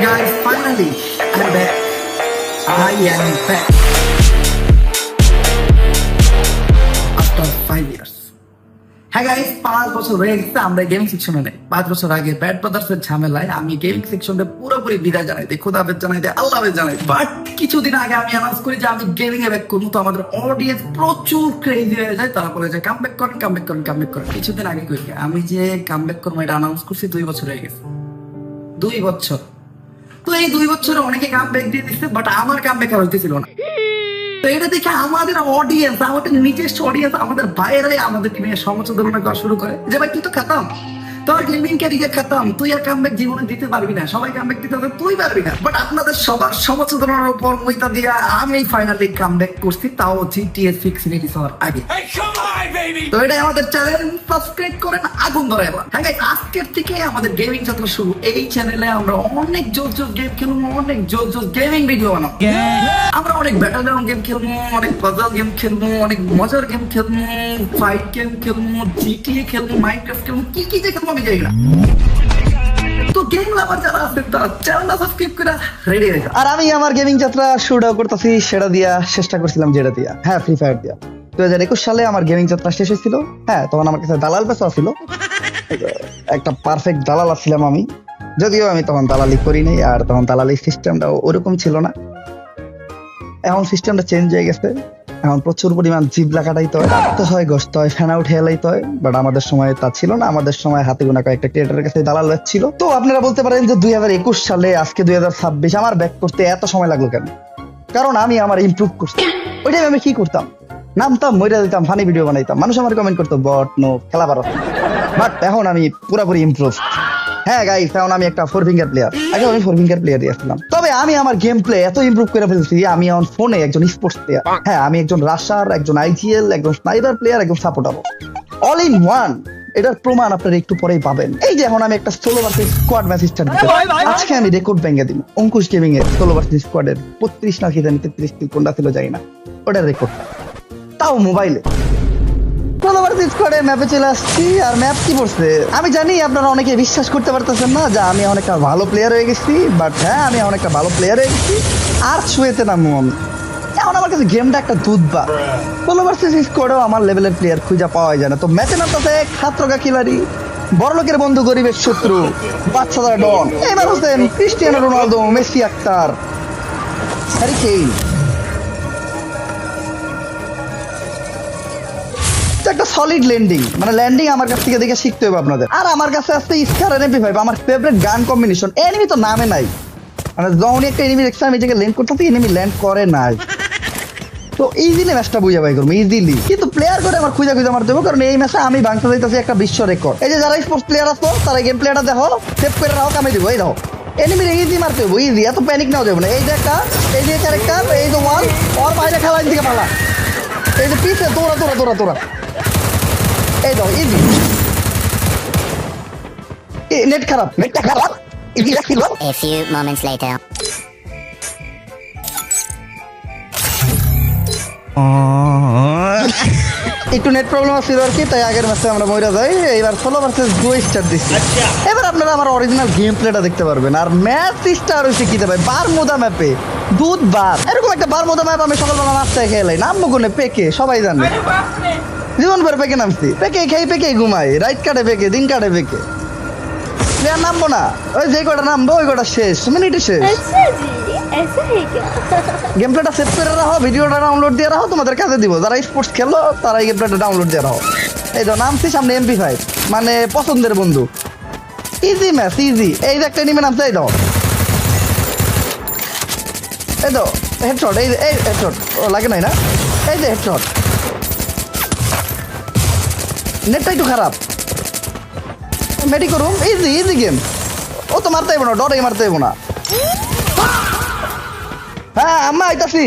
guys, finally, I'm back. I am back. After 5 years. হ্যাঁ guys, 5 বছর হয়ে গেছে আমরা গেমিং সেকশনে নেই। 5 বছর আগে ব্যাড ব্রাদার্সের ঝামেলায় আমি গেমিং সেকশনে পুরোপুরি বিদায় জানাই দিই, খোদা হাফেজ জানাই দিই, আল্লাহ হাফেজ জানাই। বাট কিছুদিন আগে আমি অ্যানাউন্স করি যে আমি গেমিং এ ব্যাক করবো। তো আমাদের অডিয়েন্স প্রচুর ক্রেজি হয়ে যায়, তারা বলে যে কামব্যাক করেন কামব্যাক করেন কামব্যাক করেন। কিছুদিন আগে করি আমি যে কামব্যাক করবো এটা অ্যানাউন্স করছি 2 বছর হয়ে গেছে। 2 বছর। তো এই 2 বছরে অনেকে কামব্যাক দিয়ে দিচ্ছে, বাট আমার কামব্যাক আর হইতেছিল না। তো এটা দেখে আমাদের অডিয়েন্স, আমাদের নিজস্ব অডিয়েন্স, আমাদের বাইরে আমাদের নিয়ে সমালোচনা করা শুরু করে যে ভাই তুই তো খাতাম, তোর গেমিং ক্যারিয়ার খাতাম, তুই আর কামব্যাক জীবনে দিতে পারবি না, সবাই কামব্যাক দিতে হবে, তুই পারবি না। বাট আপনাদের সবার সমালোচনার উপর মইতা দিয়ে আমি ফাইনালি কামব্যাক করছি, তাও জিটিএ 6 রিলিজ হওয়ার আগে। তো এটাই আমাদের চ্যানেল, সাবস্ক্রাইব করেন, আগুন ধরে এবার। হ্যাঁ গাইস, আজকের থেকে আমাদের গেমিং যাত্রা শুরু। এই চ্যানেলে আমরা অনেক জোর গেম খেলবো, অনেক জোর গেমিং ভিডিও বানাবো। আমরা অনেক ব্যাটল গ্রাউন্ড গেম খেলবো, অনেক পাজল গেম খেলবো, অনেক মজার গেম খেলবো, ফাইট গেম খেলবো, জিটিএ খেলবো, মাইনক্রাফট খেলবো, কি কি যে খেলবো আমি জানি না। তো গেম লাভার যারা আছেন তারা চ্যানেলটা সাবস্ক্রাইব করে রেডি হয়ে যান। আর আমি আমার গেমিং যাত্রা শুরু করতেছি সেটা দিয়া, চেষ্টা করছিলাম যেটা দিয়া, হ্যাঁ, ফ্রি ফায়ার দিয়া। 2021 সালে আমার গেমিং যাত্রা শেষ হয়েছিল। হ্যাঁ, তখন আমার কাছে দালাল পেশা ছিল, একটা পারফেক্ট দালাল আসছিলাম আমি। যদিও আমি তখন দালালি করি নাই, আর তখন দালালি সিস্টেমটা ওরকম ছিল না। এখন সিস্টেমটা চেঞ্জ হয়ে গেছে। এখন প্রচুর পরিমাণ জিবলা কাটাইতে হয়, কাটতে হয়, গসতে হয়, ফ্যান আউট হেলাইতে হয়। বাট আমাদের সময় তা ছিল না। আমাদের সময় হাতে গোনা কয়েকটা ক্রিয়েটরের কাছে দালাল ছিল। তো আপনারা বলতে পারেন যে 2021 সালে আজকে 2026 আমার ব্যাক করতে এত সময় লাগলো কেন? কারণ আমি আমার ইমপ্রুভ করছি। ওইটাই আমি কি করতাম, নামতাম, মইরা দিতাম, ফানি ভিডিও বানাইতাম, মানুষ আমার কমেন্ট করতো বট নো খেলা পারো। বাট এখন আমি পুরোপুরি ইমপ্রুভ। হ্যাঁ গাইস, এখন আমি একটা 4 ফিঙ্গার প্লেয়ার। আগে আমি 4 ফিঙ্গার প্লেয়ারই আসলাম। তবে আমি আমার গেম প্লে এত ইমপ্রুভ করে ফেলছি, আমি এখন ফোনে একজন স্পোর্টস প্লেয়ার। হ্যাঁ, আমি একজন রাশার, একজন আইজিএল, একজন স্নাইপার প্লেয়ার, একজন সাপোর্টার, অল ইন ওয়ান। এটার প্রমাণ আপনারা একটু পরেই পাবেন। এই যে এখন আমি একটা solo versus squad match start দিতে, আজকে আমি রেকর্ড ভেঙে দিব। অঙ্কুশ গেমিং এর সোলো ভার্সেস স্কোয়াডের 35 না কি জানি 33 কিল কোনটা ছিল জানি না, ওটার রেকর্ড, তাও মোবাইলে। ম্যাপে চলে আসছি। আর ম্যাপ কি পড়ছে আমি জানি আপনারা অনেকে বিশ্বাস করতে পারতেছেন না যে আমি অনেকটা ভালো প্লেয়ার হয়ে গেছি। বাট হ্যাঁ, আমি অনেকটা ভালো প্লেয়ার হয়ে গেছি। আর ছুঁয়েতে নামবো আমি। এখন আমার কাছে গেমটা একটা দুধ বা সোলো ভার্সেস স্কোয়াডেও আমার লেভেলের প্লেয়ার খুঁজে পাওয়া যায় না। তো ম্যাচে নামতেছে খাত্রকা খিলাড়ি, বড় লোকের বন্ধু, গরিবের শত্রু, বাচ্চাদার ডন, এবার Hossain, Cristiano Ronaldo, Messi Akhtar, Harry Kane. একটা সলিড ল্যান্ডিং, মানে ল্যান্ডিং আমার কাছ থেকে দেখে শিখতে হবে আপনাদের। আর আমার কাছে আছে স্কার MP5, আমার ফেভারিট গান কম্বিনেশন। এনিমি তো নামে নাই, মানে যখন একটা এনিমি দেখছে আমি যেটা ল্যান্ড করতেছি, এনিমি ল্যান্ড করে নাই। তো ইজিলি ম্যাচটা বুঝা পাই করবো ইজিলি। কিন্তু প্লেয়ার করে আমার খুঁজে মারতে হবে, কারণ এই ম্যাচে আমি ভাঙতে যাইতেছি একটা বিশ্ব রেকর্ড। এই যে যারা স্পোর্টস প্লেয়ার আসতো তারা গেম প্লেয়ারটা দেখো, সেভ করে রাখো, কামে দিব। এই দেখো এনিমি ইজি মারতে হবে, ইজি, এত প্যানিক নাও যাবে না। এই যে একটা, এই যে ক্যারেক্টার, এই যে ওয়াল, ওর বাইরে খেলা থেকে পালা, এই যে পিছে তোরা তোরা তোরা তোরা, এই দাও ইজি। নেট খারাপ, নেটটা খারাপ। A few moments later. একটু নেট প্রবলেম আছে আর কি, তাই আগের ম্যাচে আমরা মইরা যাই। এবার সোলো ভার্সেস ডুও স্টার দিচ্ছি। এবার আপনারা আমার অরিজিনাল গেম প্লেটা দেখতে পারবেন। আর ম্যাচ স্টার হইছে কি ভাই, বারমুদা ম্যাপে দুধ বার, এরকম একটা বারমুদা ম্যাপ আমি সকালবেলা নাস্তায় খেলাই। নামবো কোনে? পেকে, সবাই জানে। জীবন ভর পেকে নামছি, পেকে খাই, পেকে ঘুমাই, রাইট কাটে পেকে, দিন কাটে পেকে। প্লেয়ার নামবো না, ওই যে কটা নামবো ওই কটা শেষ, মিনিটে শেষ। গেম প্লেটা সেভ করে রাখো, ভিডিওটা ডাউনলোড দিয়ে রাখো, তোমাদের কাছে দিব। যারা স্পোর্টস খেলো তারা এই গেম প্লেটা ডাউনলোড দিয়ে রাখো। এই তো নামছি সামনে MP5, মানে পছন্দের বন্ধু। Easy match, easy. এই যে একটা এনিমি নামছে, এই দাও, এই তো হেডশট, এই হেডশট, ও লাগে নাই না, এই যে হেডশট। নেটটা একটু খারাপ, মেডি করুম, ইজি ইজি গেম। ও তো মারতে হইব না, ডরে মারতে হইব না। হ্যাঁ আম্মা আইতাছি।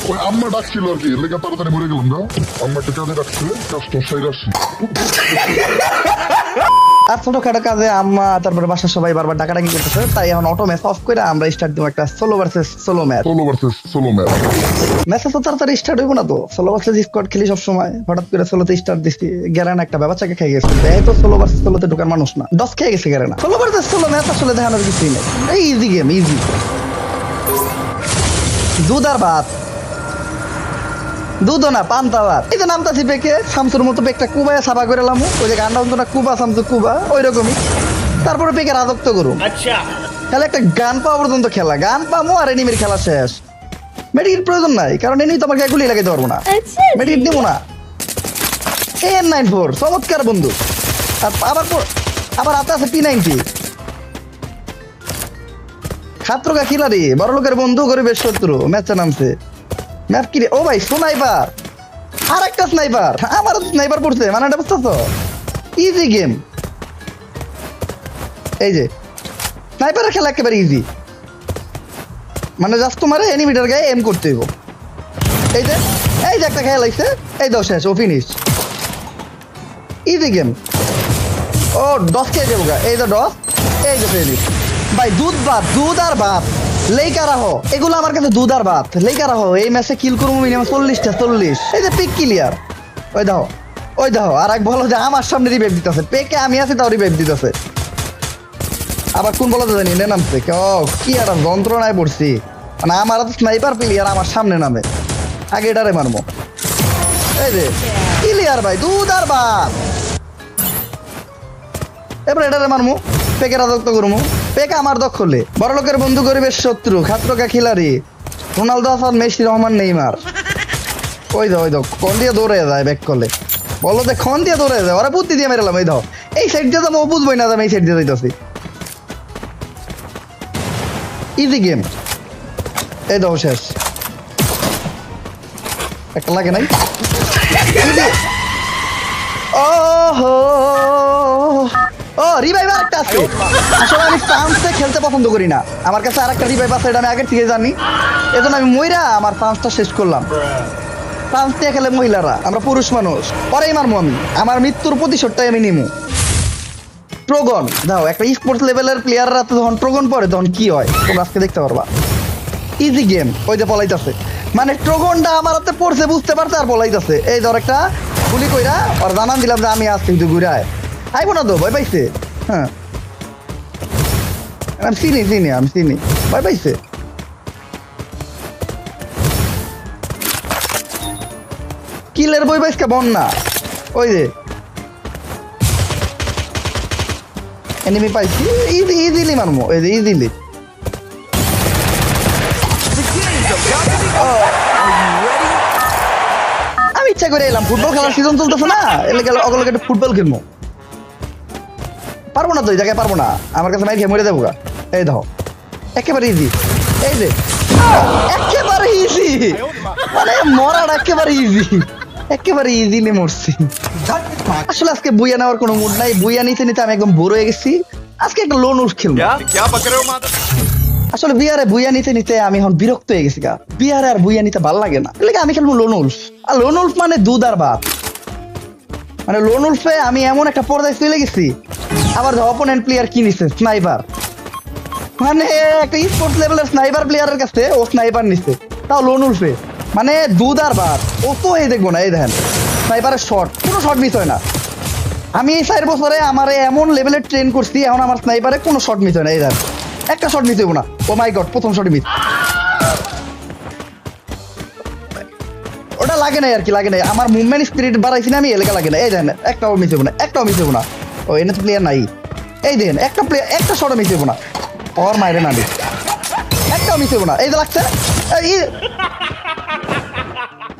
ওই আম্মা ডাকছিল আর কি, লেগে তাড়াতাড়ি মরে গেলাম না। আম্মা একটা কাজে ডাকছে, কাজটা সাইড আসছি। আর ছোটখাটো কাজে আম্মা তারপরে বাসার সবাই বারবার ডাকাডাকি করতেছে, তাই এখন অটো ম্যাচ অফ করে আমরা স্টার্ট দিব একটা solo versus solo match. Solo versus solo match. ম্যাচে তো তাড়াতাড়ি স্টার্ট হইব না, তো সোলো ভার্সেস স্কোয়াড খেলি সবসময়, হঠাৎ করে সোলোতে স্টার্ট দিচ্ছি, গ্যারেনা একটা বাচ্চাকে খেয়ে গেছে, এই তো সোলো ভার্সেস সোলোতে ঢোকার মানুষ না, ডস খেয়ে গেছে Garena. Solo versus solo match আসলে দেখানোর কিছুই নেই, এই ইজি গেম, ইজি দুধ আর ভাত, দুধও না পান্তা ভাত। এই যে নামতাছি পেকে শামসুর মতো পেকটা কুবায় সাবা করে লামু, ওই যে গানটা হতো না কুবা শামসু কুবা, ওই রকমই। তারপরে পেকে রাজত্ব করুম, খেলা একটা গান পাওয়া পর্যন্ত খেলা, গান পামো আর এনিমির খেলা শেষ। মেডিকেট প্রয়োজন নাই, কারণ এনি তোমাকে গুলি লাগাইতে পারবো না, মেডিকেট দিব না। AN94 চমৎকার বন্ধু, আর আবার হাতে আছে P90 খাত্রকা খিলাড়ি, বড় লোকের বন্ধু গরিবের শত্রু। ম্যাচে নামছে, ম্যাপ কি রে? ও ভাই স্নাইপার, আর একটা স্নাইপার, আমারও স্নাইপার পড়ছে, মানে এটা বুঝতেছ? ইজি গেম, এই যে স্নাইপারের খেলা একেবারে ইজি, মানে জাস্ট তোমার এনিমিটার গায়ে এম করতে হইব। এই যে একটা খেলা লাগছে, এই দাও শেষ, ও ফিনিশ, ইজি গেম। ও ডস খেয়ে যাবো গা, এই যে ডস, এই যে ফিনিশ। ভাই দুধ ভাত, দুধ আর ভাত, লেইকা রাখো, এগুলো আমার কাছে দুধ আর ভাত, লেইকা রাখো। এই ম্যাচে কিল করবো মিনিমাম 40টা 40। এই যে পিক ক্লিয়ার, ওই দাও, আর এক বলো যে আমার সামনে রিভাইভ দিতেছে, পেকে আমি আছি তাও রিভাইভ দিতেছে। আবার কোন বলো তো জানি নে নামছে, কি আর যন্ত্রণায় পড়ছি, মানে আমার তো স্নাইপার প্লেয়ার আমার সামনে নামে, আগে এটারে মারবো। এই যে ক্লিয়ার ভাই, দুধ আর ভাত। এবার এটারে মারমু, পেকে রাজত্ব করবো। পেকে আমার দখলে, বড় লোকের বন্ধু গরিবের শত্রু, খাত্রকা খিলাড়ি, Ronaldo Hasan, Messi, Rahman, Neymar. ওই দাও কোন দিয়ে দৌড়ে যায় ব্যাক করলে, বলো যে খন দিয়ে দৌড়ে যায়, ওরা বুদ্ধি দিয়ে মেরালাম। এই দাও, এই সাইড দিয়ে যাবো, বুঝবোই না আমি এই সাইড দিয়ে যাইতেছি, ইজি গেম। এই দাও শেষ, একটা লাগে নাই। ও রিভাইভ আরেকটা আছে, আসলে আমি ফ্রান্সে খেলতে পছন্দ করি না, আমার কাছে আরেকটা রিভাইভ আছে, এটা আমি আগের থেকে জানি, এজন্য আমি মইরা আমার ফ্রান্সটা শেষ করলাম। ফ্রান্স দিয়ে খেলে মহিলারা, আমরা পুরুষ মানুষ, পরেই মারবো আমি, আমার মৃত্যুর প্রতিশোধটাই আমি নিমু। ট্রোগন দাও, একটা স্পোর্টস লেভেলের প্লেয়াররা যখন ট্রোগন পড়ে তখন কি হয় তোমরা আজকে দেখতে পারবা, ইজি গেম। ওই যে পলাইতেছে, মানে ট্রোগনটা আমার হাতে পড়ছে বুঝতে পারছে আর পলাইতেছে। এই ধর একটা গুলি কইরা আর জানান দিলাম যে আমি আসছি, কিন্তু ঘুরায় আইবো না তো, ভয় পাইছে। হ্যাঁ আমি চিনি ভয় পাইছে। কিলের বই পাইছে বন্যা, ওই যে এনিমি পাইছি, ইজিলি মারমো, এই যে ইজিলি। আমি ইচ্ছা করে এলাম, ফুটবল খেলার সিজন চলতেছে না, এলে গেলে অগলকে একটু ফুটবল খেলবো, পারবো না তো এই জায়গায়, পারবো না, আমার কাছে মাইক খেয়ে মরে যাবো গা। এই দেখো একেবারে ইজি, এই যে একেবারে ইজি, মানে মরার একেবারে ইজিলি মরছি। আসলে আজকে বুইয়া নেওয়ার কোনো মুড নাই, বুইয়া নিতে আমি একদম বোর হয়ে গেছি, আজকে একটা লোন উঠ খেলবো। আসলে বিয়ারে বুইয়া নিতে আমি এখন বিরক্ত হয়ে গেছি গা, বিয়ারে আর বুইয়া নিতে ভালো লাগে না, এলাকা আমি খেলবো লোন উল্ফ। আর লোন উল্ফ মানে দুধ আর ভাত, মানে লোন উল্ফে আমি এমন একটা পর্যায়ে চলে গেছি। আবার অপোনেন্ট প্লেয়ার কি নিছে স্নাইপার, মানে একটা স্পোর্টস লেভেলের স্নাইপার প্লেয়ারের কাছে ও স্নাইপার নিছে, তাও লোন উল্ফে, মানে দুধ আর ভাত। ও তো এই দেখবো না, এই দেখেন স্নাইপারের শট, কোনো শট মিস হয় না। আমি এই 4 বছরে আমার এমন লেভেলের ট্রেন করছি, এখন আমার স্নাইপারে কোনো শট মিস হয় না, এই দেখেন একটা শট মিস হইব না। ও মাই গড, প্রথম শট মিস, ওটা লাগে নাই আর কি, লাগে নাই, আমার মুভমেন্ট স্পিরিট বাড়াইছি না আমি, এলাকা লাগে না। এই দেখেন একটাও মিস হইব না, ও এনে তো প্লেয়ার নাই। এই দেখেন একটা শটও মিস হইব না, ওর মাইরে না একটাও মিস হইব না। এই যে লাগছে,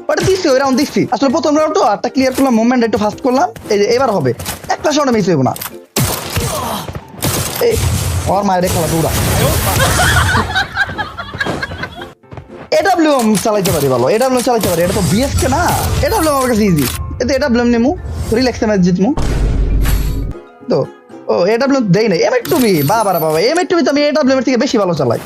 ওটা দিচ্ছি, ওই রাউন্ড দিচ্ছি। আসলে প্রথম রাউন্ড তো আটটা ক্লিয়ার করলাম, মুভমেন্ট একটু ফাস্ট করলাম, এই যে এবার হবে, একটা শটও মিস হইব না। এই ওর মায়ের খেলা পুরা এডাব্লিউএম চালাইতে পারি, ভালো এডাব্লিউএম চালাইতে পারি, এটা তো বিএসকে না, এডাব্লিউএম আমার কাছে ইজি, এতে এডাব্লিউএম নেমু, রিল্যাক্সে ম্যাচ জিতমু তো। ও এডাব্লিউএম দেই না, এমএ2বি বাবা এমএ2বি তো আমি এডাব্লিউএম এর থেকে বেশি ভালো চালাই,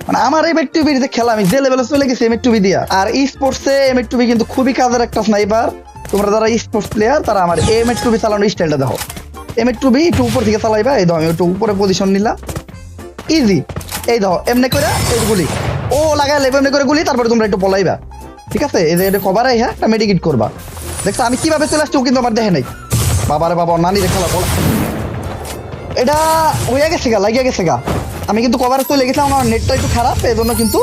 মানে আমার এমএ2বি যে খেলা আমি যে লেভেলে চলে গেছি এমএ2বি দিয়া। আর ই স্পোর্টসে এমএ2বি কিন্তু খুবই কাজের একটা স্নাইপার, তোমরা যারা ই স্পোর্টস প্লেয়ার তারা আমার এমএ2বি চালানোর স্টাইলটা দেখো, M2B একটু উপর থেকে চালাইবা, এই দাও আমি একটু উপরে পজিশন নিলাম, ইজি। এই দাও এমনি করে এই গুলি ও লাগাই লাগবে, এমনি করে গুলি, তারপরে তোমরা একটু পলাইবা, ঠিক আছে? এই যে এটা কভার আই, হ্যাঁ একটা মেডিকেট করবা। দেখছো আমি কিভাবে চলে আসছি, ও কিন্তু আমার দেখে নাই। বাবারে বাবা, নানি রে খেলা বলা, এটা হয়ে গেছে গা, লাগিয়ে গেছে গা। আমি কিন্তু কভারে চলে গেছিলাম, আমার নেটটা একটু খারাপ, এই জন্য কিন্তু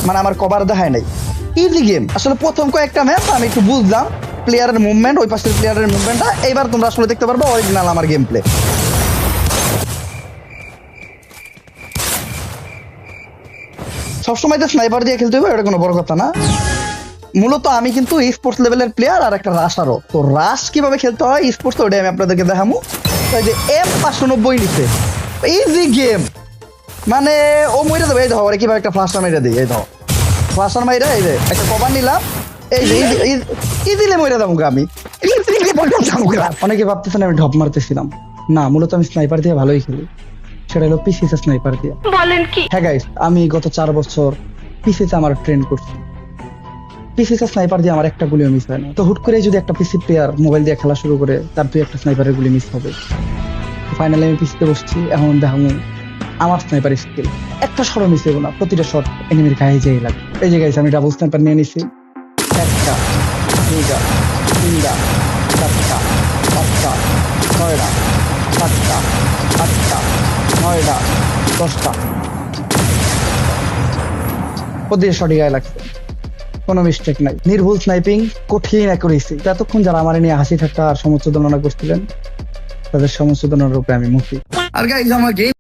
মানে আমার কভার দেখায় নাই। ইজি গেম আসলে, প্রথম কয়েকটা ম্যাচ আমি একটু বুঝলাম প্লেয়ারের মুভমেন্ট, ওই পাশের প্লেয়ারের মুভমেন্টটা। এইবার তোমরা আসলে দেখতে পারবে অরিজিনাল আমার গেম প্লে। সবসময় তো স্নাইপার দিয়ে খেলতে হবে এটা কোনো বড় কথা না। মূলত আমি কিন্তু স্পোর্টস লেভেলের প্লেয়ার আর একটা রাশারও। তো রাশ কিভাবে খেলতে হয় স্পোর্টস, ওটাই আমি আপনাদেরকে দেখাবো। এই যে M590 নিচে, ইজি গেম, মানে ও মইরা দেবে। এই ধর ওরে কিভাবে একটা ফ্লাশার মাইরা দিই, এই ধর ফ্লাশার মাইরা, এই যে একটা কভার নিলাম, এই যে ইজিলি মইরা দেবো আমি। অনেকে ভাবতেছেন আমি ঢপ মারতেছিলাম, না মূলত আমি স্নাইপার দিয়ে ভালোই খেলি, সেটা হলো পিসিতে স্নাইপার দিয়ে। বলেন কি? হ্যাঁ গাইস, আমি গত 4 বছর পিসিতে আমার ট্রেন করছি। পিসিতে স্নাইপার দিয়ে আমার একটা গুলিও মিস হয় না। তো হুট করে যদি একটা পিসি প্লেয়ার মোবাইল দিয়ে খেলা শুরু করে, তার তুই একটা স্নাইপারের গুলি মিস হবে। ফাইনালি আমি পিসিতে বসছি, এখন দেখাবো আমার স্নাইপার স্কিল। একটা শট মিস হইব না, প্রতিটা শট এনিমির গায়ে যেই লাগে। এই যে গাইস, আমি ডাবল স্নাইপার নিয়ে নিছি, একটা, দুইটা, তিনটা, চারটা, পাঁচটা, ছয়টা, সাতটা, আটটা, নয়টা, 10টা, প্রতিটা শটই গায়ে লাগছে, কোনো মিস্টেক নাই, নির্ভুল স্নাইপিং, কঠিন অ্যাকুরেসি। এতক্ষণ যারা আমার নিয়ে হাসি ঠাট্টা আর সমস্ত করছিলেন, তাদের সমস্ত উপরে আমি মুক্তি। আর গাইজ আমার গেম